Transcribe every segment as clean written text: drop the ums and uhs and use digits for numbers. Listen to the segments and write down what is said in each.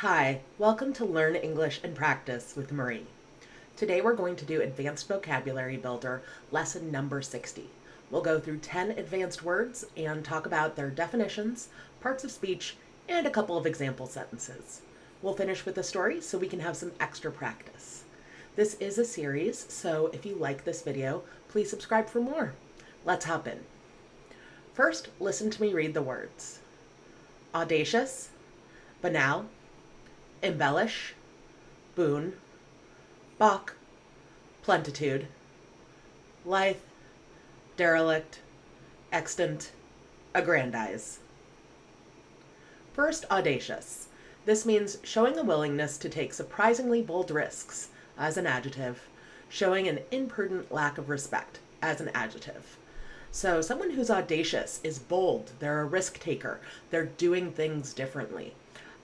Hi, welcome to Learn English and Practice with Marie. Today we're going to do Advanced Vocabulary Builder, lesson number 60. We'll go through 10 advanced words and talk about their definitions, parts of speech, and a couple of example sentences. We'll finish with a story so we can have some extra practice. This is a series, so if you like this video, please subscribe for more. Let's hop in. First, listen to me read the words. Audacious, Banal, Embellish, Boon, Balk, Plenitude, Lithe, Derelict, Extant, Aggrandize. First, audacious. This means showing a willingness to take surprisingly bold risks, as an adjective, showing an imprudent lack of respect, as an adjective. So someone who's audacious is bold, they're a risk taker, they're doing things differently.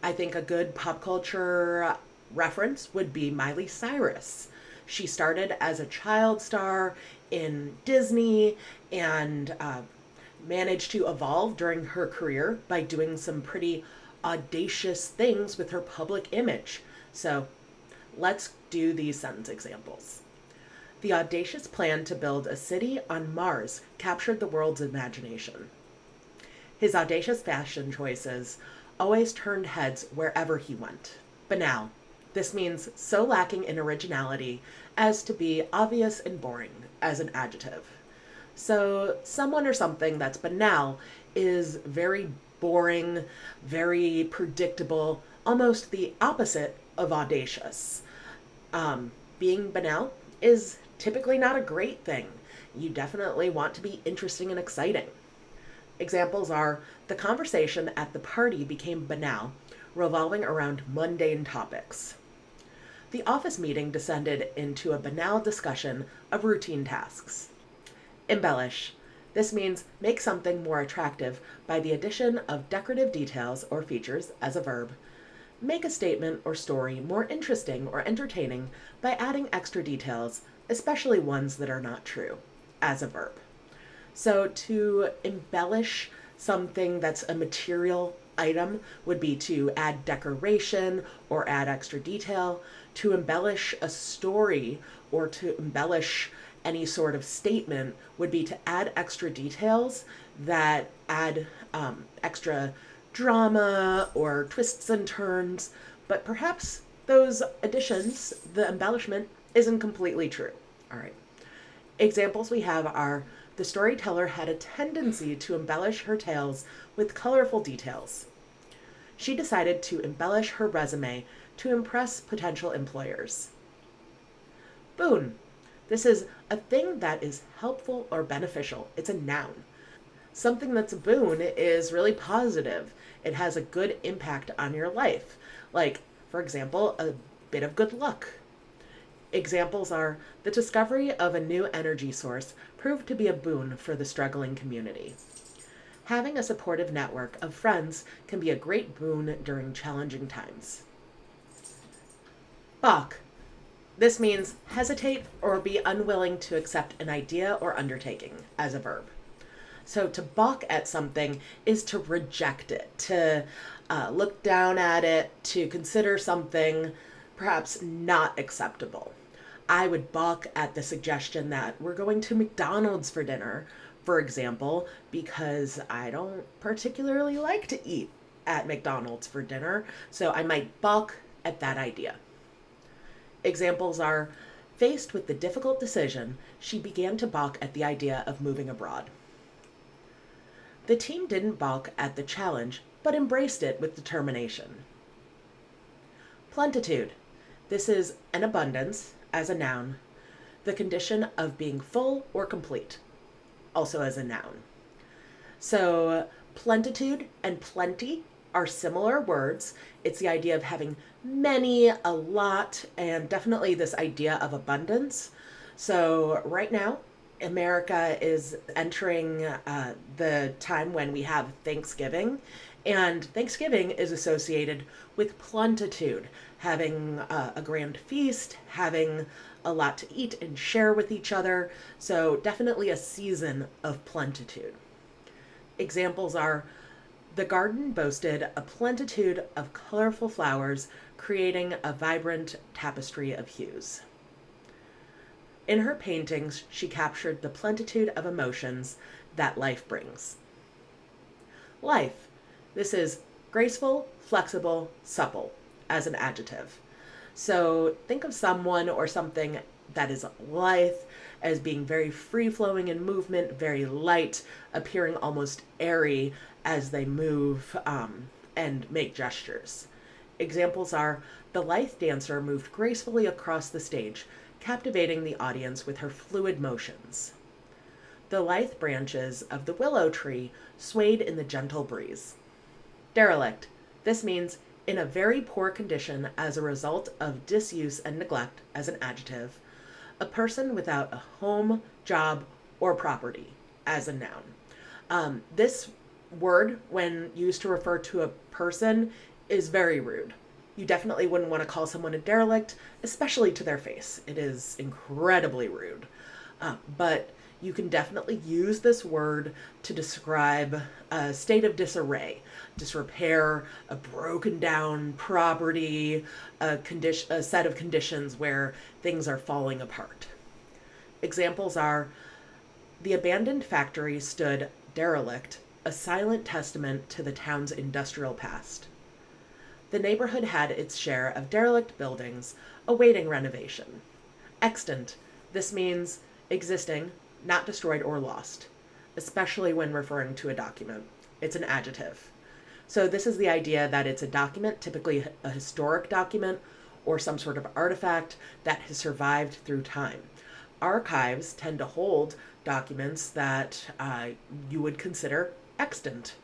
I think a good pop culture reference would be Miley Cyrus. She started as a child star in Disney and managed to evolve during her career by doing some pretty audacious things with her public image. So let's do these sentence examples. The audacious plan to build a city on Mars captured the world's imagination. His audacious fashion choices always turned heads wherever he went. Banal. This means so lacking in originality as to be obvious and boring, as an adjective. So someone or something that's banal is very boring, very predictable, almost the opposite of audacious. Being banal is typically not a great thing. You definitely want to be interesting and exciting. Examples are, the conversation at the party became banal, revolving around mundane topics. The office meeting descended into a banal discussion of routine tasks. Embellish. This means make something more attractive by the addition of decorative details or features as a verb. Make a statement or story more interesting or entertaining by adding extra details, especially ones that are not true, as a verb. So to embellish something that's a material item would be to add decoration or add extra detail. To embellish a story or to embellish any sort of statement would be to add extra details that add extra drama or twists and turns, but perhaps those additions, the embellishment, isn't completely true. All right. Examples we have are, the storyteller had a tendency to embellish her tales with colorful details. She decided to embellish her resume to impress potential employers. Boon. This is a thing that is helpful or beneficial. It's a noun. Something that's a boon is really positive. It has a good impact on your life. Like, for example, a bit of good luck. Examples are, the discovery of a new energy source proved to be a boon for the struggling community. Having a supportive network of friends can be a great boon during challenging times. Balk. This means hesitate or be unwilling to accept an idea or undertaking, as a verb. So to balk at something is to reject it, to look down at it, to consider something perhaps not acceptable. I would balk at the suggestion that we're going to McDonald's for dinner, for example, because I don't particularly like to eat at McDonald's for dinner, so I might balk at that idea. Examples are, faced with the difficult decision, she began to balk at the idea of moving abroad. The team didn't balk at the challenge, but embraced it with determination. Plenitude. This is an abundance, as a noun, the condition of being full or complete, also as a noun. So plenitude and plenty are similar words. It's the idea of having many, a lot, and definitely this idea of abundance. So right now, America is entering the time when we have Thanksgiving, and Thanksgiving is associated with plenitude, having a grand feast, having a lot to eat and share with each other. So definitely a season of plenitude. Examples are, The garden boasted a plenitude of colorful flowers, creating a vibrant tapestry of hues. In her paintings, she captured the plenitude of emotions that life brings. Lithe. This is graceful, flexible, supple as an adjective. So think of someone or something that is lithe as being very free flowing in movement, very light, appearing almost airy as they move and make gestures. Examples are the lithe dancer moved gracefully across the stage, captivating the audience with her fluid motions. The lithe branches of the willow tree swayed in the gentle breeze. Derelict. This means in a very poor condition as a result of disuse and neglect as an adjective. A person without a home, job, or property as a noun. This word, when used to refer to a person, is very rude. You definitely wouldn't want to call someone a derelict, especially to their face. It is incredibly rude. But you can definitely use this word to describe a state of disarray, disrepair, a broken down property, a set of conditions where things are falling apart. Examples are the abandoned factory stood derelict, a silent testament to the town's industrial past. The neighborhood had its share of derelict buildings awaiting renovation. Extant. This means existing, not destroyed or lost, especially when referring to a document. It's an adjective. So this is the idea that it's a document, typically a historic document or some sort of artifact that has survived through time. Archives tend to hold documents that you would consider extant.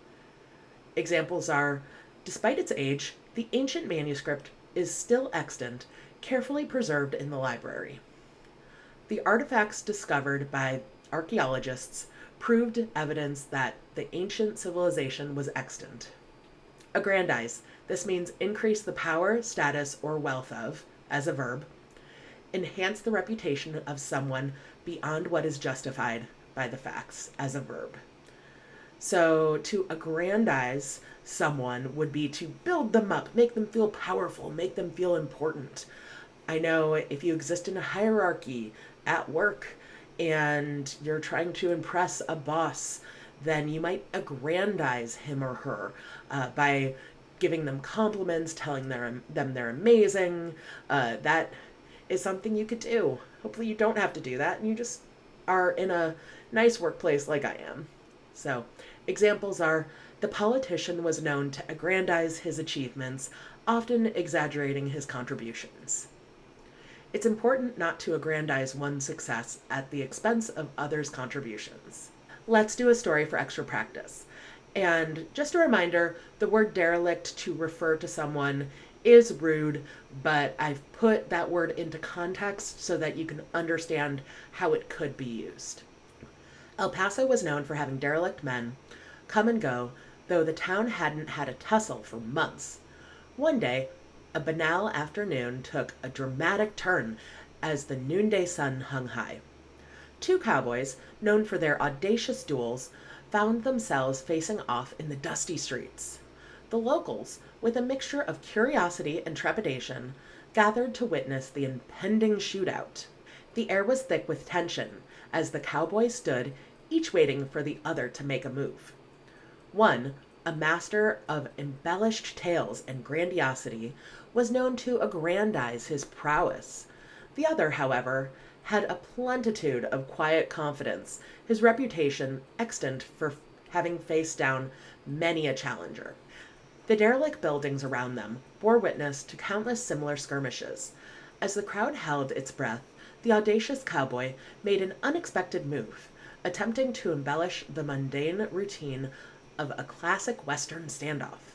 Examples are, despite its age, the ancient manuscript is still extant, carefully preserved in the library. The artifacts discovered by archaeologists proved evidence that the ancient civilization was extant. Aggrandize. This means increase the power, status, or wealth of, as a verb. Enhance the reputation of someone beyond what is justified by the facts, as a verb. So to aggrandize someone would be to build them up, make them feel powerful, make them feel important. I know if you exist in a hierarchy at work and you're trying to impress a boss, then you might aggrandize him or her by giving them compliments, telling them they're amazing. That is something you could do. Hopefully you don't have to do that and you just are in a nice workplace like I am. So examples are, the politician was known to aggrandize his achievements, often exaggerating his contributions. It's important not to aggrandize one's success at the expense of others' contributions. Let's do a story for extra practice. And just a reminder, the word derelict to refer to someone is rude, but I've put that word into context so that you can understand how it could be used. El Paso was known for having derelict men come and go, though the town hadn't had a tussle for months. One day, a banal afternoon took a dramatic turn as the noonday sun hung high. Two cowboys, known for their audacious duels, found themselves facing off in the dusty streets. The locals, with a mixture of curiosity and trepidation, gathered to witness the impending shootout. The air was thick with tension as the cowboys stood, each waiting for the other to make a move. One, a master of embellished tales and grandiosity, was known to aggrandize his prowess. The other, however, had a plenitude of quiet confidence, his reputation extant for having faced down many a challenger. The derelict buildings around them bore witness to countless similar skirmishes. As the crowd held its breath, the audacious cowboy made an unexpected move, attempting to embellish the mundane routine of a classic Western standoff.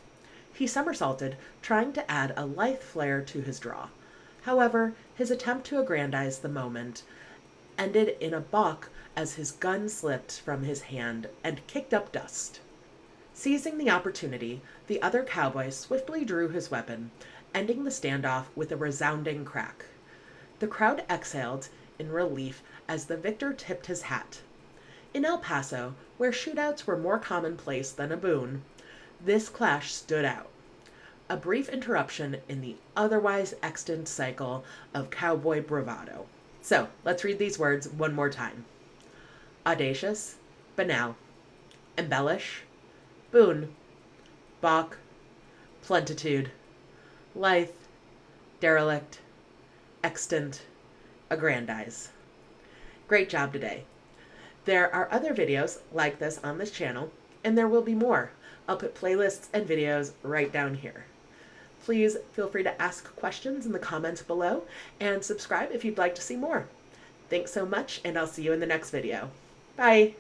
He somersaulted, trying to add a lithe flair to his draw. However, his attempt to aggrandize the moment ended in a balk as his gun slipped from his hand and kicked up dust. Seizing the opportunity, the other cowboy swiftly drew his weapon, ending the standoff with a resounding crack. The crowd exhaled in relief as the victor tipped his hat. In El Paso, where shootouts were more commonplace than a boon, This clash stood out. A brief interruption in the otherwise extant cycle of cowboy bravado. So let's read these words one more time. Audacious, Banal, Embellish, Boon, Balk, Plenitude, Lithe, Derelict, Extant, Aggrandize. Great job today. There are other videos like this on this channel, and there will be more. I'll put playlists and videos right down here. Please feel free to ask questions in the comments below and subscribe if you'd like to see more. Thanks so much, and I'll see you in the next video. Bye!